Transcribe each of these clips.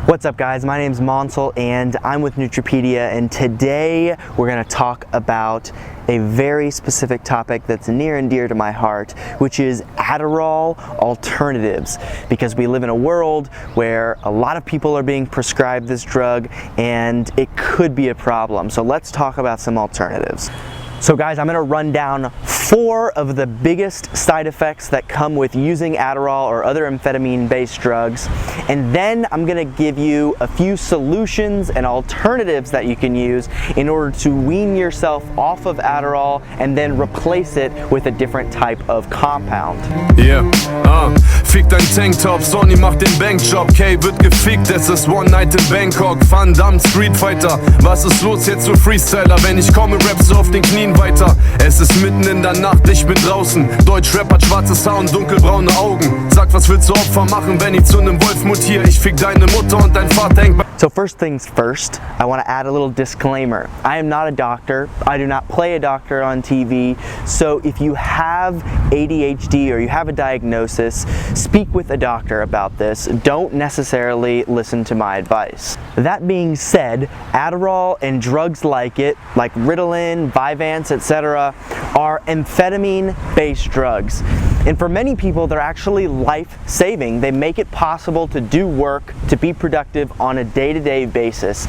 What's up guys, my name's Monsel and I'm with Nootropedia, and today we're going to talk about a very specific topic that's near and dear to my heart, which is Adderall Alternatives, because we live in a world where a lot of people are being prescribed this drug and it could be a problem. So let's talk about some alternatives. So guys, I'm going to run down 4 of the biggest side effects that come with using Adderall or other amphetamine-based drugs, and then I'm going to give you a few solutions and alternatives that you can use in order to wean yourself off of Adderall and then replace it with a different type of compound. Fick dein Tanktop, Sonny macht den Bankjob, Kay wird gefickt, es ist One Night in Bangkok, Van Damme, Street Fighter, was ist los jetzt so Freestyler, wenn ich komme, rappst du auf den Knien weiter, es ist mitten in der Nacht, ich bin draußen, Deutschrap hat schwarzes Haar und dunkelbraune Augen, sag, was willst du Opfer machen, wenn ich zu nem Wolf mutier, ich fick deine Mutter und dein Vater hängt. So first things first, I want to add a little disclaimer. I am not a doctor. I do not play a doctor on TV. So if you have ADHD or you have a diagnosis, speak with a doctor about this. Don't necessarily listen to my advice. That being said, Adderall and drugs like it, like Ritalin, Vyvanse, etc., are amphetamine-based drugs. And for many people, they're actually life-saving. They make it possible to do work, to be productive on a day-to-day basis.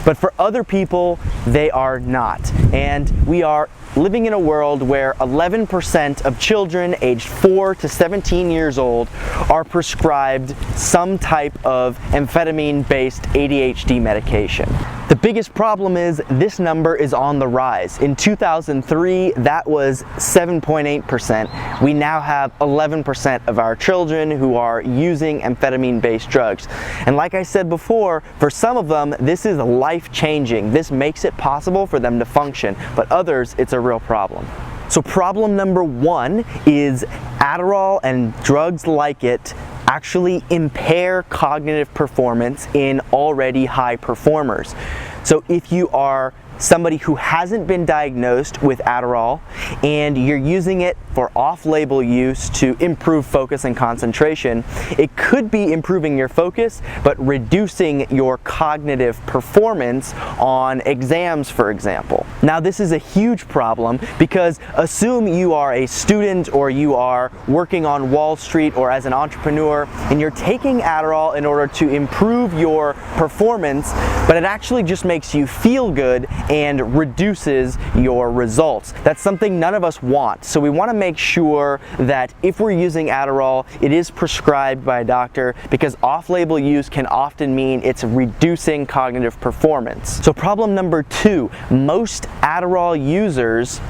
But for other people, they are not. And we are living in a world where 11% of children aged 4 to 17 years old are prescribed some type of amphetamine-based ADHD medication. The biggest problem is this number is on the rise. In 2003, that was 7.8%. We now have 11% of our children who are using amphetamine-based drugs. And like I said before, for some of them, this is life-changing. This makes it possible for them to function, but others, it's a real problem. So problem number 1 is Adderall and drugs like it actually impair cognitive performance in already high performers. So if you are somebody who hasn't been diagnosed with Adderall and you're using it for off-label use to improve focus and concentration, it could be improving your focus but reducing your cognitive performance on exams, for example. Now this is a huge problem because assume you are a student or you are working on Wall Street or as an entrepreneur and you're taking Adderall in order to improve your performance, but it actually just makes you feel good and reduces your results. That's something none of us want. So we want to make sure that if we're using Adderall, it is prescribed by a doctor, because off-label use can often mean it's reducing cognitive performance. So problem number 2, most Adderall users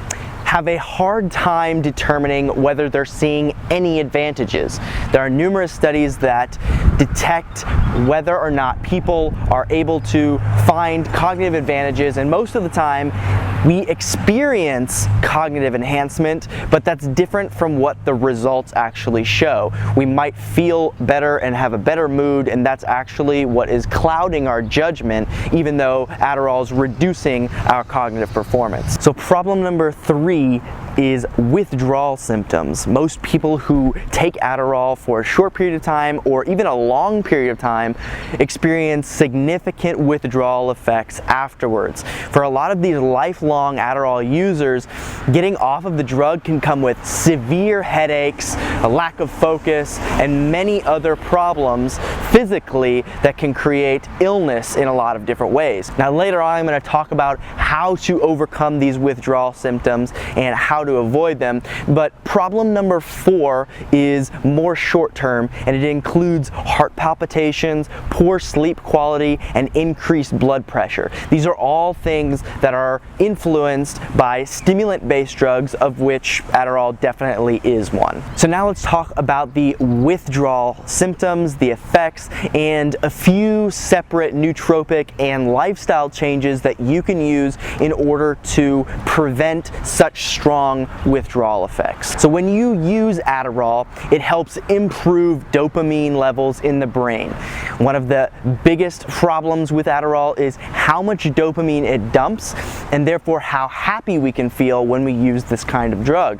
have a hard time determining whether they're seeing any advantages. There are numerous studies that detect whether or not people are able to find cognitive advantages, and most of the time we experience cognitive enhancement, but that's different from what the results actually show. We might feel better and have a better mood, and that's actually what is clouding our judgment, even though Adderall is reducing our cognitive performance. So problem number 3 is withdrawal symptoms. Most people who take Adderall for a short period of time or even a long period of time experience significant withdrawal effects afterwards. For a lot of these lifelong Adderall users, getting off of the drug can come with severe headaches, a lack of focus, and many other problems physically that can create illness in a lot of different ways. Now later on, I'm going to talk about how to overcome these withdrawal symptoms and how to avoid them, but problem number 4 is more short-term, and it includes heart palpitations, poor sleep quality, and increased blood pressure. These are all things that are influenced by stimulant-based drugs, of which Adderall definitely is one. So now let's talk about the withdrawal symptoms, the effects, and a few separate nootropic and lifestyle changes that you can use in order to prevent such strong strong withdrawal effects. So when you use Adderall, it helps improve dopamine levels in the brain. One of the biggest problems with Adderall is how much dopamine it dumps, and therefore how happy we can feel when we use this kind of drug.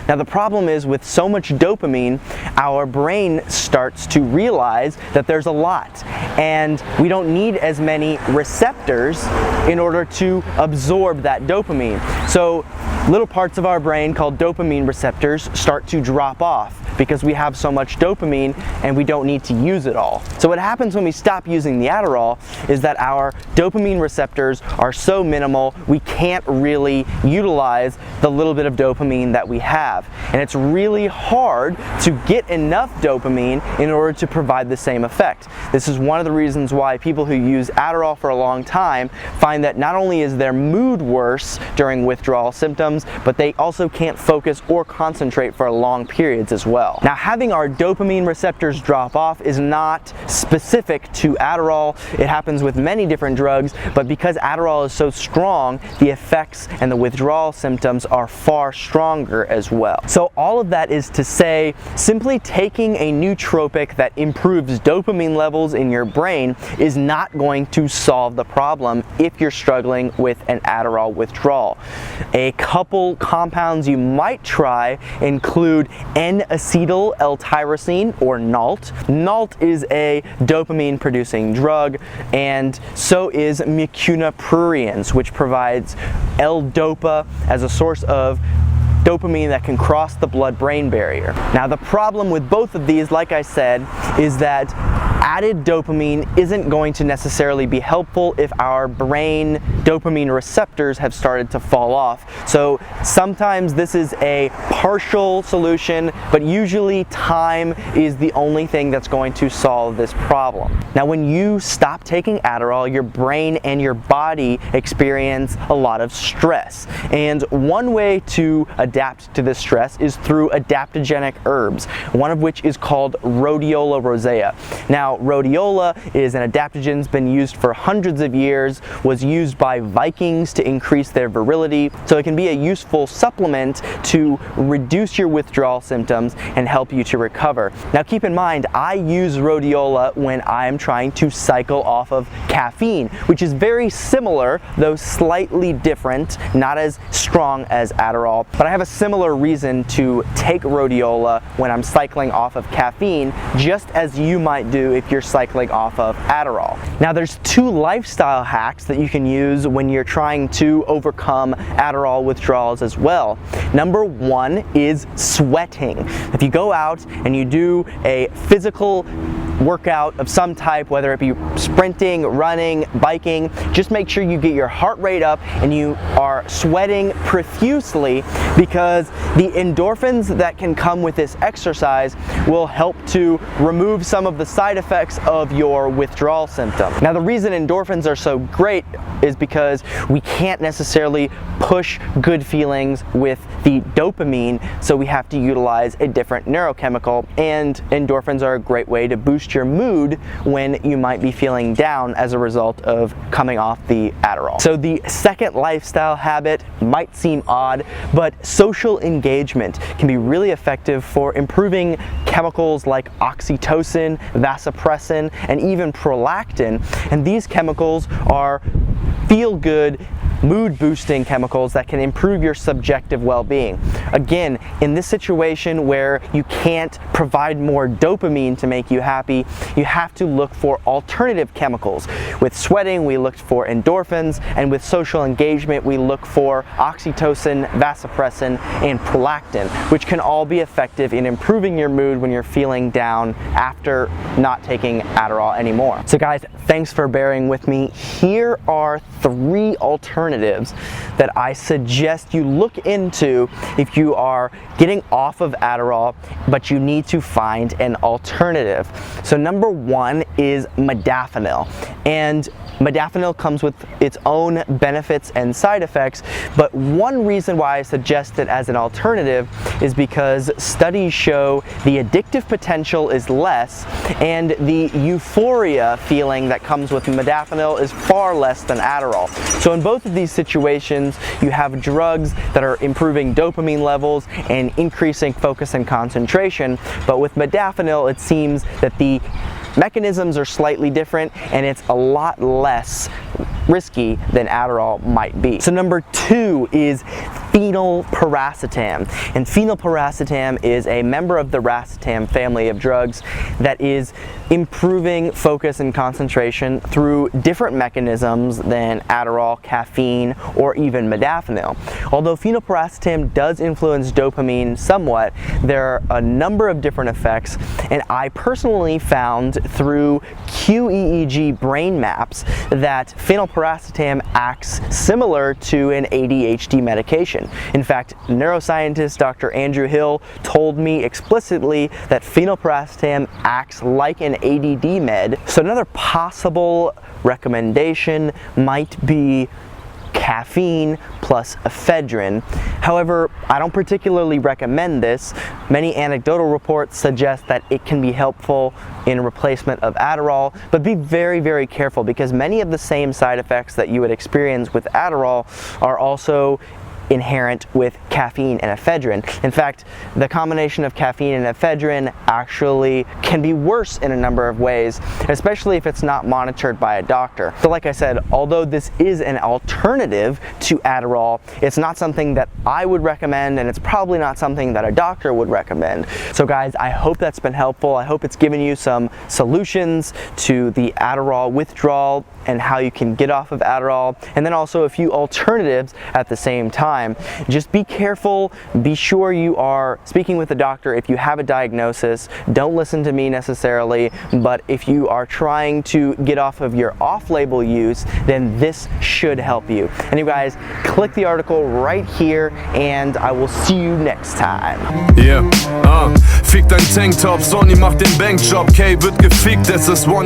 Now the problem is, with so much dopamine, our brain starts to realize that there's a lot, and we don't need as many receptors in order to absorb that dopamine. So little parts of our brain called dopamine receptors start to drop off because we have so much dopamine and we don't need to use it all. So what happens when we stop using the Adderall is that our dopamine receptors are so minimal we can't really utilize the little bit of dopamine that we have. And it's really hard to get enough dopamine in order to provide the same effect. This is one of the reasons why people who use Adderall for a long time find that not only is their mood worse during withdrawal symptoms, but they also can't focus or concentrate for long periods as well. Now, having our dopamine receptors drop off is not specific to Adderall. It happens with many different drugs, but because Adderall is so strong, the effects and the withdrawal symptoms are far stronger as well. So all of that is to say, simply taking a nootropic that improves dopamine levels in your brain is not going to solve the problem if you're struggling with an Adderall withdrawal. A couple compounds you might try include N-acetyl L-tyrosine, or NALT. NALT is a dopamine producing drug, and so is mucuna-pruriens, which provides L-dopa as a source of dopamine that can cross the blood-brain barrier. Now the problem with both of these, like I said, is that added dopamine isn't going to necessarily be helpful if our brain dopamine receptors have started to fall off. So sometimes this is a partial solution, but usually time is the only thing that's going to solve this problem. Now when you stop taking Adderall, your brain and your body experience a lot of stress. And one way to adapt to this stress is through adaptogenic herbs, one of which is called Rhodiola Rosea. Now, rhodiola is an adaptogen that's been used for hundreds of years, was used by Vikings to increase their virility, so it can be a useful supplement to reduce your withdrawal symptoms and help you to recover. Now keep in mind, I use rhodiola when I am trying to cycle off of caffeine, which is very similar, though slightly different, not as strong as Adderall, but I have a similar reason to take rhodiola when I'm cycling off of caffeine, just as you might do if you're cycling off of Adderall. Now there's two lifestyle hacks that you can use when you're trying to overcome Adderall withdrawals as well. Number one is sweating. If you go out and you do a physical workout of some type, whether it be sprinting, running, biking, just make sure you get your heart rate up and you are sweating profusely, because the endorphins that can come with this exercise will help to remove some of the side effects of your withdrawal symptom. Now the reason endorphins are so great is because we can't necessarily push good feelings with the dopamine, so we have to utilize a different neurochemical, and endorphins are a great way to boost your mood when you might be feeling down as a result of coming off the Adderall. So the second lifestyle habit might seem odd, but social engagement can be really effective for improving chemicals like oxytocin, vasopressin, and even prolactin, and these chemicals are feel-good, mood-boosting chemicals that can improve your subjective well-being. Again, in this situation where you can't provide more dopamine to make you happy, you have to look for alternative chemicals. With sweating, we looked for endorphins, and with social engagement, we look for oxytocin, vasopressin, and prolactin, which can all be effective in improving your mood when you're feeling down after not taking Adderall anymore. So guys, thanks for bearing with me. Here are 3 alternatives that I suggest you look into if you are getting off of Adderall, but you need to find an alternative. So number 1 is Modafinil. And Modafinil comes with its own benefits and side effects, but one reason why I suggest it as an alternative is because studies show the addictive potential is less, and the euphoria feeling that comes with Modafinil is far less than Adderall. So in both of these these situations, you have drugs that are improving dopamine levels and increasing focus and concentration, but with modafinil, it seems that the mechanisms are slightly different and it's a lot less risky than Adderall might be. So number 2 is phenylpiracetam. And phenylpiracetam is a member of the racetam family of drugs that is improving focus and concentration through different mechanisms than Adderall, caffeine, or even modafinil. Although phenylpiracetam does influence dopamine somewhat, there are a number of different effects, and I personally found through QEEG brain maps that phenylpiracetam acts similar to an ADHD medication. In fact, neuroscientist Dr. Andrew Hill told me explicitly that phenylpiracetam acts like an ADD med. So another possible recommendation might be caffeine plus ephedrine. However, I don't particularly recommend this. Many anecdotal reports suggest that it can be helpful in replacement of Adderall, but be very, very careful because many of the same side effects that you would experience with Adderall are also inherent with caffeine and ephedrine. In fact, the combination of caffeine and ephedrine actually can be worse in a number of ways, especially if it's not monitored by a doctor. So like I said, although this is an alternative to Adderall, it's not something that I would recommend, and it's probably not something that a doctor would recommend. So guys, I hope that's been helpful. I hope it's given you some solutions to the Adderall withdrawal and how you can get off of Adderall, and then also a few alternatives at the same time. Just be careful, be sure you are speaking with a doctor if you have a diagnosis. Don't listen to me necessarily, but if you are trying to get off of your off-label use, then this should help you. And you guys, click the article right here, and I will see you next time. Yeah, fick dein Tanktop, Sonny macht den Bankjob, K wird gefickt, es ist one